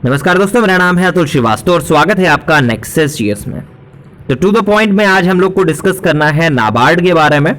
नमस्कार दोस्तों, मेरा नाम है अतुल श्रीवास्तव और स्वागत है आपका नेक्सस जीएस में। तो टू द पॉइंट में आज हम लोग को डिस्कस करना है नाबार्ड के बारे में।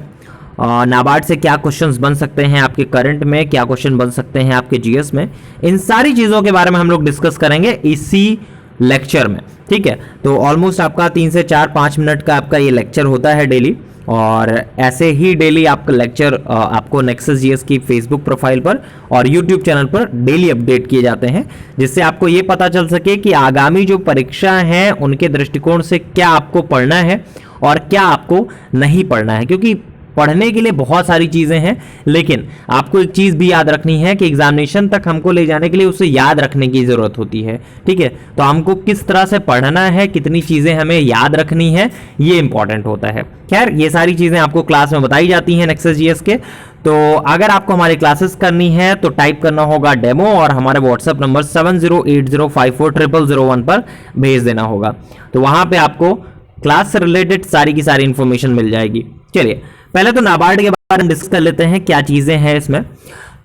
नाबार्ड से क्या क्वेश्चंस बन सकते हैं आपके करंट में, क्या क्वेश्चन बन सकते हैं आपके जीएस में, इन सारी चीज़ों के बारे में हम लोग डिस्कस करेंगे इसी लेक्चर में। ठीक है, तो ऑलमोस्ट आपका 3 से 4-5 मिनट का आपका ये लेक्चर होता है डेली, और ऐसे ही डेली आपका लेक्चर आपको नेक्सस जीएस की फेसबुक प्रोफाइल पर और यूट्यूब चैनल पर डेली अपडेट किए जाते हैं, जिससे आपको ये पता चल सके कि आगामी जो परीक्षा हैं उनके दृष्टिकोण से क्या आपको पढ़ना है और क्या आपको नहीं पढ़ना है। क्योंकि पढ़ने के लिए बहुत सारी चीज़ें हैं, लेकिन आपको एक चीज़ भी याद रखनी है कि एग्जामिनेशन तक हमको ले जाने के लिए उसे याद रखने की ज़रूरत होती है। ठीक है, तो हमको किस तरह से पढ़ना है, कितनी चीज़ें हमें याद रखनी है, ये इंपॉर्टेंट होता है। खैर, ये सारी चीज़ें आपको क्लास में बताई जाती हैं नेक्सस जीएस के। तो अगर आपको हमारी क्लासेस करनी है तो टाइप करना होगा डेमो और हमारे व्हाट्सएप नंबर 7080540001 पर भेज देना होगा। तो वहाँ पर आपको क्लास से रिलेटेड सारी की सारी इंफॉर्मेशन मिल जाएगी। चलिए, पहले तो नाबार्ड के बारे में डिस्कस कर लेते हैं, क्या चीजें हैं इसमें।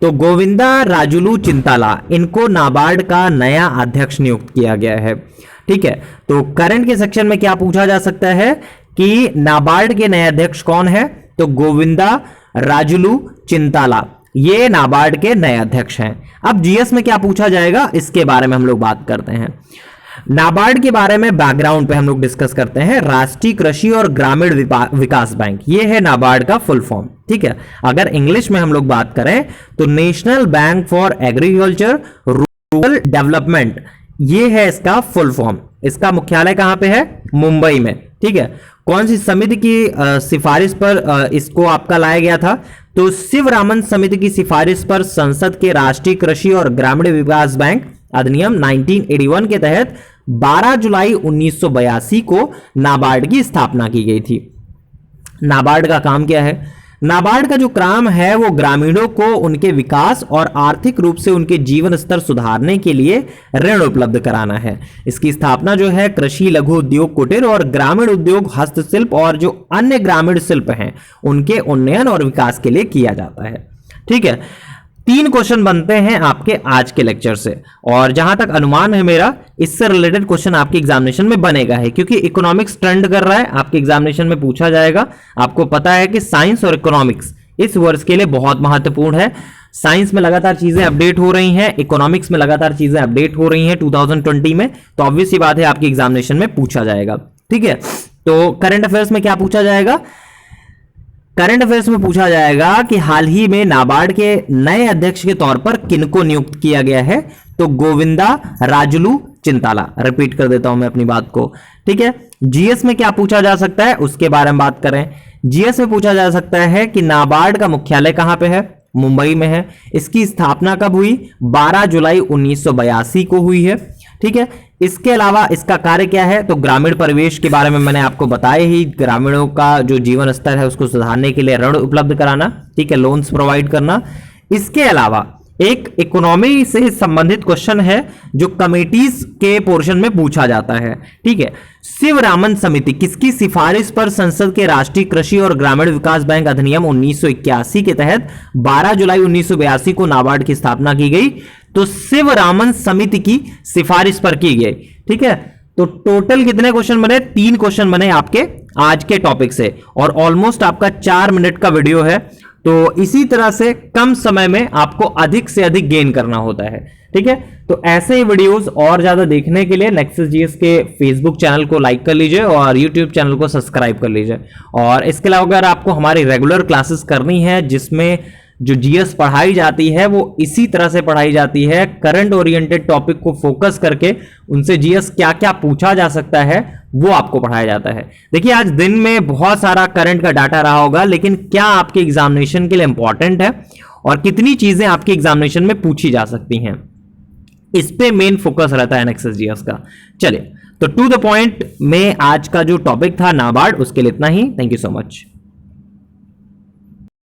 तो गोविंदा राजुलू चिंताला, इनको नाबार्ड का नया अध्यक्ष नियुक्त किया गया है। ठीक है, तो करंट के सेक्शन में क्या पूछा जा सकता है कि नाबार्ड के नए अध्यक्ष कौन है, तो गोविंदा राजुलू चिंताला, ये नाबार्ड के नए अध्यक्ष हैं। अब जीएस में क्या पूछा जाएगा, इसके बारे में हम लोग बात करते हैं। नाबार्ड के बारे में बैकग्राउंड पे हम लोग डिस्कस करते हैं। राष्ट्रीय कृषि और ग्रामीण विकास बैंक, ये है नाबार्ड का फुल फॉर्म। ठीक है, अगर इंग्लिश में हम लोग बात करें तो national bank for agriculture rural development, ये है इसका फुल फॉर्म। इसका मुख्यालय कहां पे है, मुंबई में। ठीक है, कौन सी समिति की सिफारिश पर इसको आपका लाया गया था, तो शिवरामन समिति की सिफारिश पर संसद के राष्ट्रीय कृषि और ग्रामीण विकास बैंक अधिनियम 1981 के तहत 12 जुलाई 1982 को नाबार्ड की स्थापना की गई थी। नाबार्ड का काम क्या है, नाबार्ड का जो काम है वो ग्रामीणों को उनके विकास और आर्थिक रूप से उनके जीवन स्तर सुधारने के लिए ऋण उपलब्ध कराना है। इसकी स्थापना जो है कृषि, लघु उद्योग, कुटीर और ग्रामीण उद्योग, हस्तशिल्प और जो अन्य ग्रामीण शिल्प हैं उनके उन्नयन और विकास के लिए किया जाता है। ठीक है, 3 क्वेश्चन बनते हैं आपके आज के लेक्चर से, और जहां तक अनुमान है मेरा, इससे रिलेटेड क्वेश्चन आपके एग्जामिनेशन में बनेगा है, क्योंकि इकोनॉमिक्स ट्रेंड कर रहा है, आपके एग्जामिनेशन में पूछा जाएगा। आपको पता है कि साइंस और इकोनॉमिक्स इस वर्ष के लिए बहुत महत्वपूर्ण है। साइंस में लगातार चीजें अपडेट हो रही हैं, इकोनॉमिक्स में लगातार चीजें अपडेट हो रही हैं 2020 में, तो ऑब्वियस सी बात है आपके एग्जामिनेशन में पूछा जाएगा। ठीक है, तो करंट अफेयर्स में क्या पूछा जाएगा, करंट अफेयर्स में पूछा जाएगा कि हाल ही में नाबार्ड के नए अध्यक्ष के तौर पर किनको नियुक्त किया गया है, तो गोविंदा राजुलू चिंताला। रिपीट कर देता हूं मैं अपनी बात को। ठीक है, जीएस में क्या पूछा जा सकता है उसके बारे में बात करें। जीएस में पूछा जा सकता है कि नाबार्ड का मुख्यालय कहां पे है, मुंबई में है। इसकी स्थापना कब हुई, 12 जुलाई 1982 को हुई है। ठीक है, इसके अलावा इसका कार्य क्या है, तो ग्रामीण परिवेश के बारे में मैंने आपको बताया ही, ग्रामीणों का जो जीवन स्तर है उसको सुधारने के लिए ऋण उपलब्ध कराना। ठीक है, लोन्स प्रोवाइड करना। इसके अलावा एक इकोनॉमी से संबंधित क्वेश्चन है जो कमेटीज के पोर्शन में पूछा जाता है। ठीक है, शिवरामन समिति किसकी सिफारिश पर संसद के राष्ट्रीय कृषि और ग्रामीण विकास बैंक अधिनियम 1981 के तहत 12 जुलाई 1982 को नाबार्ड की स्थापना की गई, तो शिवरामन समिति की सिफारिश पर की गई। ठीक है, तो टोटल कितने क्वेश्चन बने, 3 क्वेश्चन बने आपके आज के टॉपिक से, और ऑलमोस्ट आपका 4 मिनट का वीडियो है। तो इसी तरह से कम समय में आपको अधिक से अधिक गेन करना होता है। ठीक है, तो ऐसे ही वीडियोस और ज्यादा देखने के लिए नेक्सस जीएस के फेसबुक चैनल को लाइक कर लीजिए और यूट्यूब चैनल को सब्सक्राइब कर लीजिए। और इसके अलावा अगर आपको हमारी रेगुलर क्लासेस करनी है जिसमें जो जीएस पढ़ाई जाती है वो इसी तरह से पढ़ाई जाती है, करंट ओरिएंटेड टॉपिक को फोकस करके उनसे जीएस क्या क्या पूछा जा सकता है वो आपको पढ़ाया जाता है। देखिए, आज दिन में बहुत सारा करंट का डाटा रहा होगा, लेकिन क्या आपके एग्जामिनेशन के लिए इंपॉर्टेंट है और कितनी चीजें आपके एग्जामिनेशन में पूछी जा सकती हैं, इस पे मेन फोकस रहता है नेक्सस जीएस का। चलिए, तो टू द पॉइंट में आज का जो टॉपिक था नाबार्ड, उसके लिए इतना ही। Thank you so much.